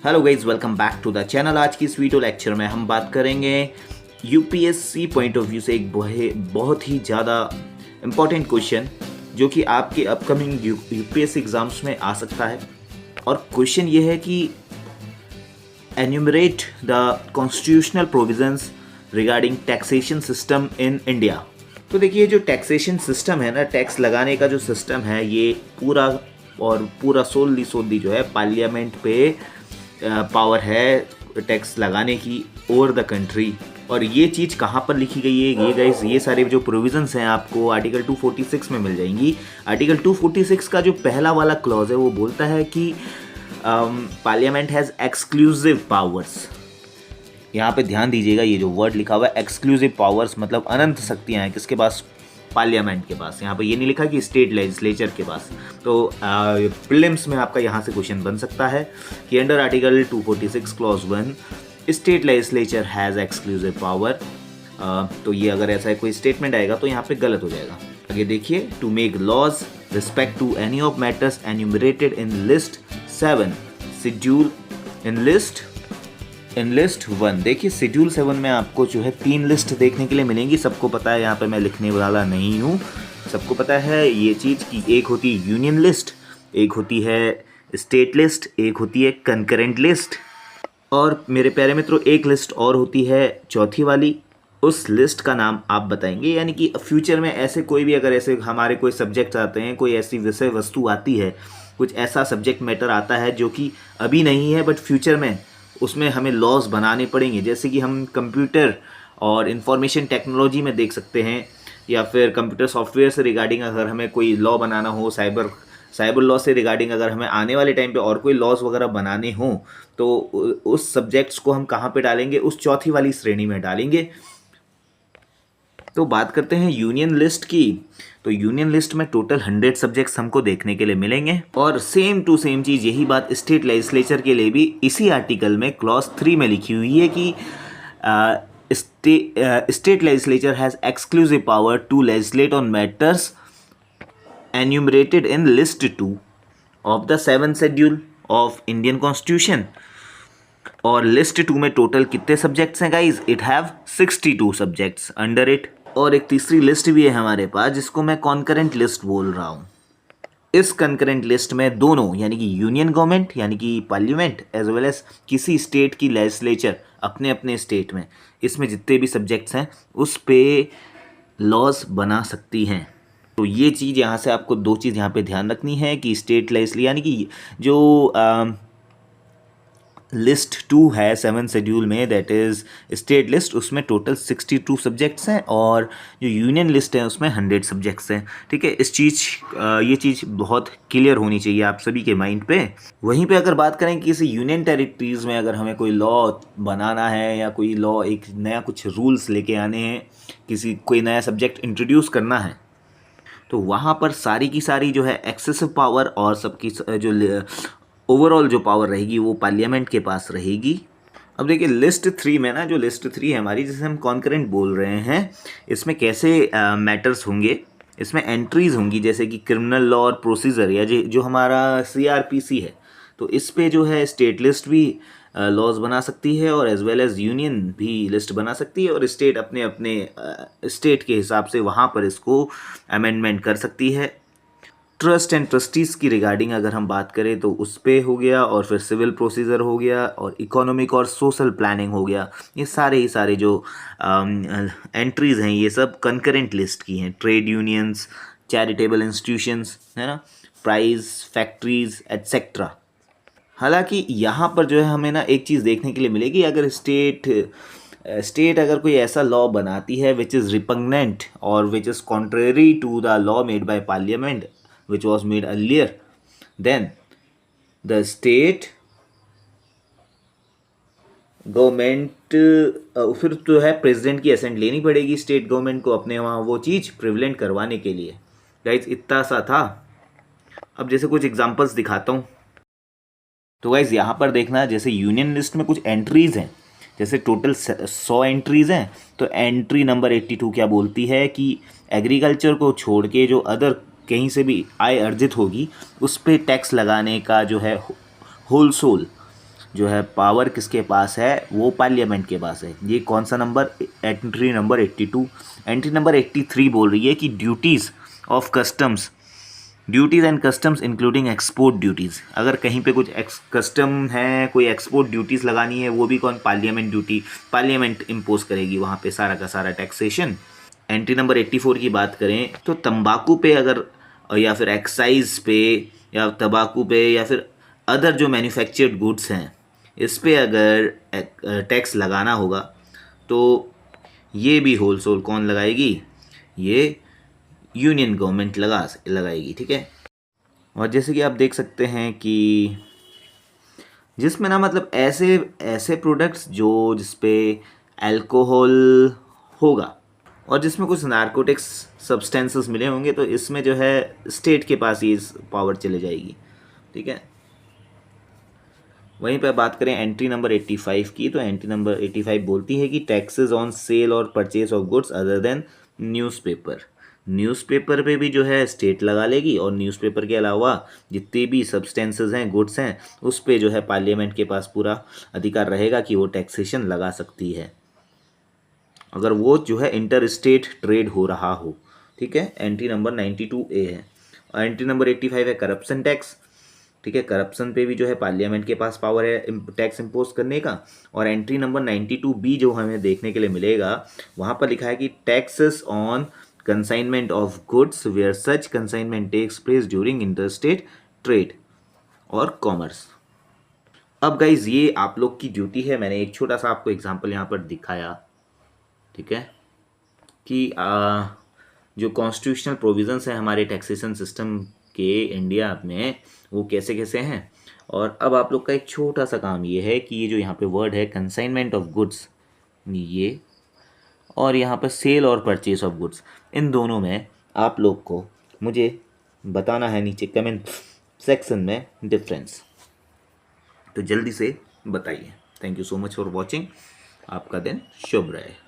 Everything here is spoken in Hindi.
Hello guys, welcome back to the channel. आज की इस वीडियो लेक्चर में हम बात करेंगे यूपीएससी पॉइंट ऑफ व्यू से एक बहुत ही ज़्यादा इम्पॉर्टेंट क्वेश्चन जो कि आपके अपकमिंग यूपीएससी एग्जाम्स में आ सकता है। और क्वेश्चन ये है कि enumerate the constitutional provisions regarding taxation system in India. तो देखिए, जो टैक्सेशन सिस्टम है ना, टैक्स लगाने का जो सिस्टम है, ये पूरा सोली जो है पार्लियामेंट पे पावर है टैक्स लगाने की ओवर द कंट्री। और ये चीज़ कहाँ पर लिखी गई है, ये गाइस, ये सारे जो प्रोविजंस हैं आपको आर्टिकल 246 में मिल जाएंगी। आर्टिकल 246 का जो पहला वाला क्लॉज है वो बोलता है कि पार्लियामेंट हैज़ एक्सक्लूसिव पावर्स। यहाँ पे ध्यान दीजिएगा, ये जो वर्ड लिखा हुआ है एक्सक्लूसिव पावर्स, मतलब अनंत शक्तियाँ हैं किसके पास? पार्लियामेंट के पास। यहाँ पे ये नहीं लिखा कि स्टेट लेजिस्लेचर के पास। तो प्रीलिम्स में आपका यहाँ से क्वेश्चन बन सकता है कि under article 246 clause 1 state legislature has exclusive power. तो ये अगर ऐसा कोई स्टेटमेंट आएगा तो यहाँ पे गलत हो जाएगा। आगे देखिए, to make laws respect to any of matters enumerated in list 7 schedule in list 1। देखिए, शेड्यूल 7 में आपको जो है 3 लिस्ट देखने के लिए मिलेंगी। सबको पता है, यहाँ पे मैं लिखने वाला नहीं हूँ, सबको पता है ये चीज़ कि एक होती है यूनियन लिस्ट, एक होती है स्टेट लिस्ट, एक होती है कंकरेंट लिस्ट, और मेरे प्यारे मित्रों एक लिस्ट और होती है चौथी वाली। उस लिस्ट का नाम आप बताएंगे। यानी कि फ्यूचर में ऐसे कोई भी अगर ऐसे हमारे कोई सब्जेक्ट आते हैं, कोई ऐसी विषय वस्तु आती है, कुछ ऐसा सब्जेक्ट मैटर आता है जो कि अभी नहीं है बट फ्यूचर में उसमें हमें लॉज बनाने पड़ेंगे। जैसे कि हम कंप्यूटर और इंफॉर्मेशन टेक्नोलॉजी में देख सकते हैं, या फिर कंप्यूटर सॉफ्टवेयर से रिगार्डिंग अगर हमें कोई लॉ बनाना हो, साइबर लॉ से रिगार्डिंग अगर हमें आने वाले टाइम पे और कोई लॉज वगैरह बनाने हों, तो उस सब्जेक्ट्स को हम कहाँ पे डालेंगे? उस चौथी वाली श्रेणी में डालेंगे। तो बात करते हैं यूनियन लिस्ट की। तो यूनियन लिस्ट में टोटल 100 सब्जेक्ट्स हमको देखने के लिए मिलेंगे। और सेम टू सेम चीज़ यही बात स्टेट लेजिस्लेचर के लिए भी इसी आर्टिकल में क्लॉज 3 में लिखी हुई है कि state legislature has exclusive power to legislate on matters enumerated in list 2 of the 7th schedule of Indian constitution. और लिस्ट 2 में टोटल कितने सब्जेक्ट्स हैं guys? It have 62 subjects under it. और एक तीसरी लिस्ट भी है हमारे पास जिसको मैं कॉन्करेंट लिस्ट बोल रहा हूँ। इस कॉन्करेंट लिस्ट में दोनों, यानी कि यूनियन गवर्नमेंट यानी कि पार्लियामेंट एज वेल एज किसी स्टेट की लेजिस्लेचर अपने अपने स्टेट में, इसमें जितने भी सब्जेक्ट्स हैं उस पे लॉज बना सकती हैं। तो ये चीज़ यहाँ से आपको दो चीज़ यहाँ पे ध्यान रखनी है कि स्टेट लेजिस्लेचर यानी कि जो लिस्ट 2 है 7th शेड्यूल में, दैट इज़ स्टेट लिस्ट, उसमें टोटल 62 सब्जेक्ट्स हैं, और जो यूनियन लिस्ट है उसमें 100 सब्जेक्ट्स हैं। ठीक है, ये चीज़ बहुत क्लियर होनी चाहिए आप सभी के माइंड पे। वहीं पे अगर बात करें कि किसी यूनियन टेरिटरीज़ में अगर हमें कोई लॉ बनाना है या कोई लॉ एक नया कुछ रूल्स लेके आने हैं, कोई नया सब्जेक्ट इंट्रोड्यूस करना है, तो वहाँ पर सारी की सारी जो है एक्सेसिव पावर और सबकी जो ओवरऑल जो पावर रहेगी वो पार्लियामेंट के पास रहेगी। अब देखिए, लिस्ट 3 में ना, जो लिस्ट 3 है हमारी, जिसे हम कॉन्करेंट बोल रहे हैं, इसमें कैसे मैटर्स होंगे? इसमें एंट्रीज होंगी जैसे कि क्रिमिनल लॉ और प्रोसीजर, या जो हमारा सीआरपीसी है, तो इस पे जो है स्टेट लिस्ट भी लॉज बना सकती है, और एज वेल एज यूनियन भी लिस्ट बना सकती है, और स्टेट अपने अपने स्टेट के हिसाब से वहाँ पर इसको अमेंडमेंट कर सकती है। ट्रस्ट एंड ट्रस्टीज़ की रिगार्डिंग अगर हम बात करें तो उस पे हो गया, और फिर सिविल प्रोसीजर हो गया, और इकोनॉमिक और सोशल प्लानिंग हो गया। ये सारे जो एंट्रीज़ हैं ये सब कंकरेंट लिस्ट की हैं। ट्रेड यूनियंस, चैरिटेबल इंस्टीट्यूशंस, है ना, प्राइज फैक्ट्रीज एट्सेट्रा। हालांकि यहाँ पर जो है हमें ना एक चीज़ देखने के लिए मिलेगी, अगर स्टेट अगर कोई ऐसा लॉ बनाती है विच इज़ रिपग्नेंट और which is contrary to the law made by parliament which was made earlier, then the state government फिर तो है प्रेसिडेंट की असेंट लेनी पड़ेगी स्टेट गवर्नमेंट को अपने वहाँ वो चीज़ प्रिवेलेंट करवाने के लिए। गाइज, इतना सा था। अब जैसे कुछ एग्जांपल्स दिखाता हूँ। तो गाइज, यहाँ पर देखना, जैसे यूनियन लिस्ट में कुछ एंट्रीज़ हैं, जैसे टोटल 100 एंट्रीज़ हैं, तो एंट्री नंबर 82 क्या बोलती है कि एग्रीकल्चर को छोड़ के जो अदर कहीं से भी आय अर्जित होगी उस पर टैक्स लगाने का जो है होल सोल जो है पावर किसके पास है, वो पार्लियामेंट के पास है। ये कौन सा number, entry number 82। Entry number 83 बोल रही है कि duties of customs, duties and customs including export duties. अगर कहीं पे कुछ कस्टम है, कोई एक्सपोर्ट ड्यूटीज़ लगानी है, वो भी कौन, पार्लियामेंट ड्यूटी, पार्लियामेंट इम्पोज करेगी वहाँ पे सारा का सारा टैक्सेशन। एंट्री नंबर 84 की बात करें तो तंबाकू पे अगर, या फिर एक्साइज पे, या तंबाकू पे, या फिर अदर जो मैन्युफैक्चर्ड गुड्स हैं, इस पे अगर टैक्स लगाना होगा तो ये भी होलसेल कौन लगाएगी, ये यूनियन गवर्नमेंट लगाएगी, ठीक है। और जैसे कि आप देख सकते हैं कि जिसमें ना मतलब ऐसे ऐसे प्रोडक्ट्स जो जिसपे अल्कोहल होगा और जिसमें कुछ नारकोटिक्स सब्सटेंसेस मिले होंगे, तो इसमें जो है स्टेट के पास ये पावर चले जाएगी, ठीक है। वहीं पर बात करें एंट्री नंबर 85 की, तो एंट्री नंबर 85 बोलती है कि टैक्सेस ऑन सेल और purchase of goods other than newspaper. Newspaper पे भी जो है स्टेट लगा लेगी, और न्यूज़पेपर के अलावा जितने भी सब्सटेंसेस हैं, गुड्स हैं, उस पे जो है पार्लियामेंट के पास पूरा अधिकार रहेगा कि वो टैक्सेशन लगा सकती है, अगर वो जो है इंटर स्टेट ट्रेड हो रहा हो, ठीक है। एंट्री नंबर 92A है। और एंट्री नंबर 85 है करप्शन टैक्स, ठीक है। करप्शन पे भी जो है पार्लियामेंट के पास पावर है टैक्स इम्पोज करने का। और एंट्री नंबर 92B जो हमें देखने के लिए मिलेगा, वहाँ पर लिखा है कि taxes on consignment of goods where such consignment takes place during interstate trade और कॉमर्स। अब गाइज ये आप लोग की ड्यूटी है, मैंने एक छोटा सा आपको एग्जाम्पल यहाँ पर दिखाया, ठीक है, कि जो कॉन्स्टिट्यूशनल प्रोविजंस हैं हमारे टैक्सेशन सिस्टम के इंडिया में, वो कैसे कैसे हैं। और अब आप लोग का एक छोटा सा काम ये है कि ये जो यहाँ पे वर्ड है कंसाइनमेंट ऑफ गुड्स, ये, और यहाँ पर सेल और परचेज ऑफ गुड्स, इन दोनों में आप लोग को मुझे बताना है नीचे कमेंट सेक्शन में डिफरेंस, तो जल्दी से बताइए। Thank you so much for watching. आपका दिन शुभ रहे।